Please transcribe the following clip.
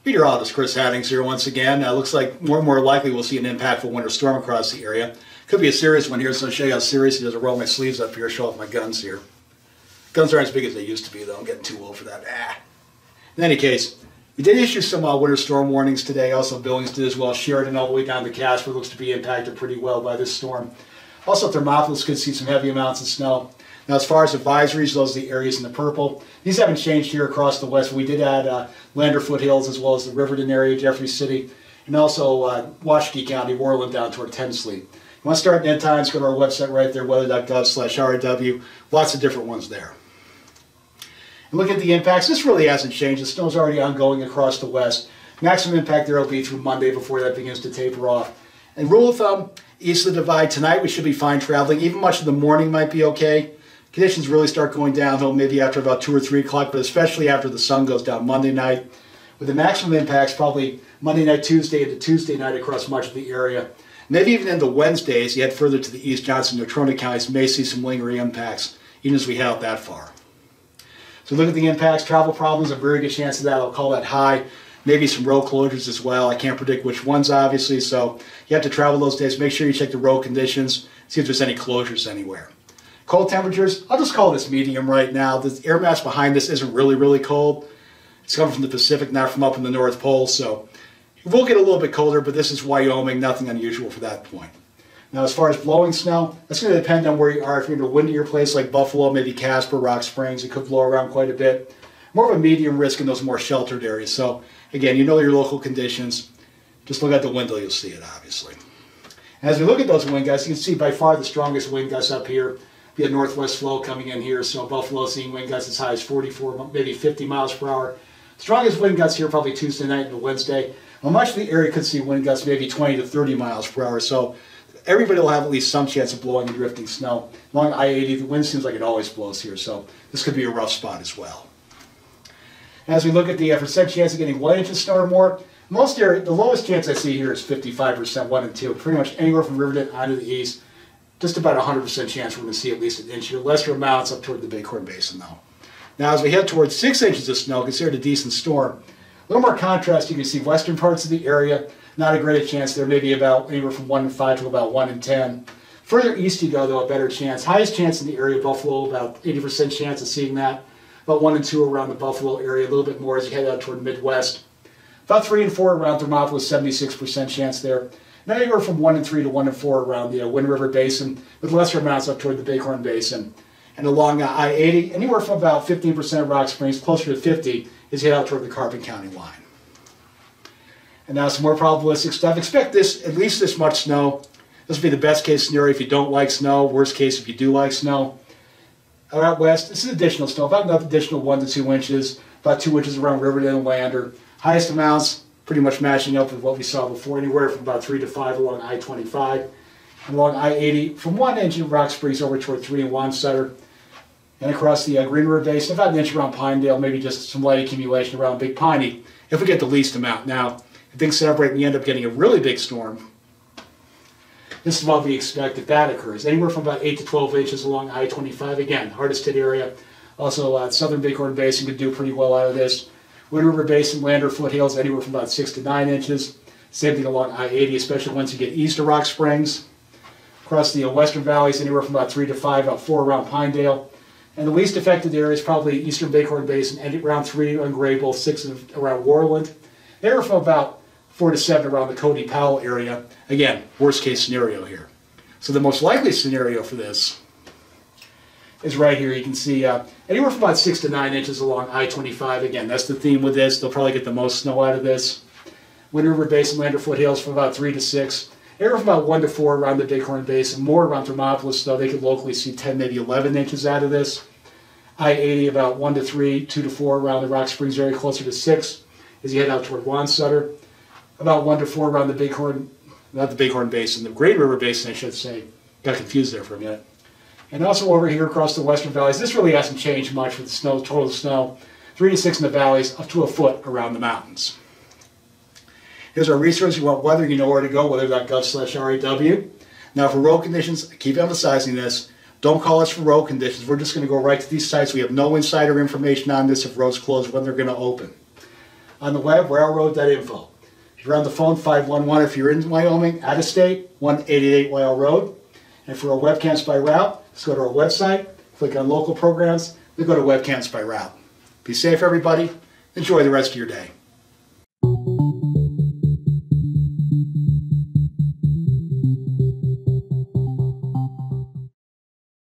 Meteorologist Chris Haddings here once again. Looks like more and more likely we'll see an impactful winter storm across the area. Could be a serious one here, so I'll show you how serious it is. I'll roll my sleeves up here, show off my guns here. Guns aren't as big as they used to be, though. I'm getting too old for that. In any case, we did issue some winter storm warnings today. Also, Billings did as well. Sheridan all the way down to Casper looks to be impacted pretty well by this storm. Also, Thermopolis could see some heavy amounts of snow. Now, as far as advisories, those are the areas in the purple. These haven't changed here across the west. We did add Lander Foothills as well as the Riverton area, Jeffrey City, and also Washakie County, Worland down toward Tensley. You want to start end times, go to our website right there, weather.gov/RW. Lots of different ones there. And look at the impacts. This really hasn't changed. The snow's already ongoing across the west. Maximum impact there will be through Monday before that begins to taper off. And rule of thumb, east of the divide tonight, we should be fine traveling. Even much of the morning might be okay. Conditions really start going downhill maybe after about 2 or 3 o'clock, but especially after the sun goes down Monday night. With the maximum impacts probably Monday night, Tuesday into Tuesday night across much of the area. Maybe even into Wednesday as you head further to the east, Johnson and Natrona counties may see some lingering impacts, even as we head out that far. So look at the impacts. Travel problems, a very good chance of that. I'll call that high. Maybe some road closures as well. I can't predict which ones, obviously, so you have to travel those days. Make sure you check the road conditions, see if there's any closures anywhere. Cold temperatures, I'll just call this medium right now. The air mass behind this isn't really cold. It's coming from the Pacific, not from up in the North Pole, so it will get a little bit colder, but this is Wyoming, nothing unusual for that point. Now, as far as blowing snow, that's going to depend on where you are. If you're in a windier place like Buffalo, maybe Casper, Rock Springs, it could blow around quite a bit. More of a medium risk in those more sheltered areas. So, again, you know your local conditions. Just look out the window, you'll see it, obviously. And as we look at those wind gusts, you can see by far the strongest wind gusts up here. We had northwest flow coming in here, so Buffalo seeing wind gusts as high as 44, maybe 50 miles per hour. Strongest wind gusts here probably Tuesday night and Wednesday. Well, much of the area could see wind gusts maybe 20 to 30 miles per hour, so everybody will have at least some chance of blowing and drifting snow. Along I-80, the wind seems like it always blows here, so this could be a rough spot as well. As we look at the percent chance of getting 1 inch of snow or more, most areas, the lowest chance I see here is 55%, 1 and 2. Pretty much anywhere from Riverton on to the east, just about 100% chance we're going to see at least an inch here. Lesser amounts up toward the Bighorn Basin, though. Now, as we head towards 6 inches of snow, considered a decent storm, a little more contrast. You can see western parts of the area, not a great chance there, maybe about anywhere from 1 in 5 to about 1 in 10. Further east you go, though, a better chance. Highest chance in the area of Buffalo, about 80% chance of seeing that. About 1 and 2 around the Buffalo area, a little bit more as you head out toward the Midwest. About 3 and 4 around Thermopolis, 76% chance there. Now anywhere from 1 and 3 to 1 and 4 around the Wind River Basin, with lesser amounts up toward the Bighorn Basin. And along I-80, anywhere from about 15% of Rock Springs, closer to 50, as you head out toward the Carbon County line. And now some more probabilistic stuff. Expect this, at least this much snow. This will be the best case scenario if you don't like snow. Worst case if you do like snow. Out west, this is additional snow, about an additional 1 to 2 inches, about 2 inches around Riverton and Lander. Highest amounts, pretty much matching up with what we saw before, anywhere from about 3 to 5 along I-25. And along I-80, from 1 inch in Rock Springs over toward 3 in Wamsutter. And across the Green River Basin, about an inch around Pinedale, maybe just some light accumulation around Big Piney, if we get the least amount. Now, if things separate and we end up getting a really big storm, this is what we expect if that occurs. Anywhere from about 8 to 12 inches along I-25. Again, hardest hit area. Also, southern Bighorn Basin could do pretty well out of this. Wind River Basin, Lander Foothills, anywhere from about 6 to 9 inches. Same thing along I-80, especially once you get east of Rock Springs. Across the western valleys, anywhere from about 3 to 5, about 4 around Pinedale. And the least affected area is probably eastern Bighorn Basin, and around 3 on Graybull, 6 around Worland. Anywhere from about 4 to 7 around the Cody Powell area. Again, worst case scenario here. So the most likely scenario for this is right here. You can see anywhere from about 6 to 9 inches along I-25. Again, that's the theme with this. They'll probably get the most snow out of this. Wind River Basin, Lander Foothills from about 3 to 6. Anywhere from about 1 to 4 around the Bighorn Basin. More around Thermopolis, though. They could locally see 10, maybe 11 inches out of this. I-80 about 1 to 3, 2 to 4 around the Rock Springs area, closer to 6 as you head out toward Wamsutter. About 1 to 4 around the Bighorn, not the Bighorn Basin, the Green River Basin, I should say. Got confused there for a minute. And also over here across the western valleys, this really hasn't changed much with the snow, total snow. 3 to 6 in the valleys, up to a foot around the mountains. Here's our resource. You want weather, you know where to go, weather.gov/RAW. Now for road conditions, I keep emphasizing this. Don't call us for road conditions. We're just going to go right to these sites. We have no insider information on this if roads close, when they're going to open. on the web, railroad.info. If you're on the phone, 511 if you're in Wyoming, out of state, 1-888 Wyoming Road. And for our webcams by route, let's go to our website, click on local programs, then go to webcams by route. Be safe, everybody. Enjoy the rest of your day.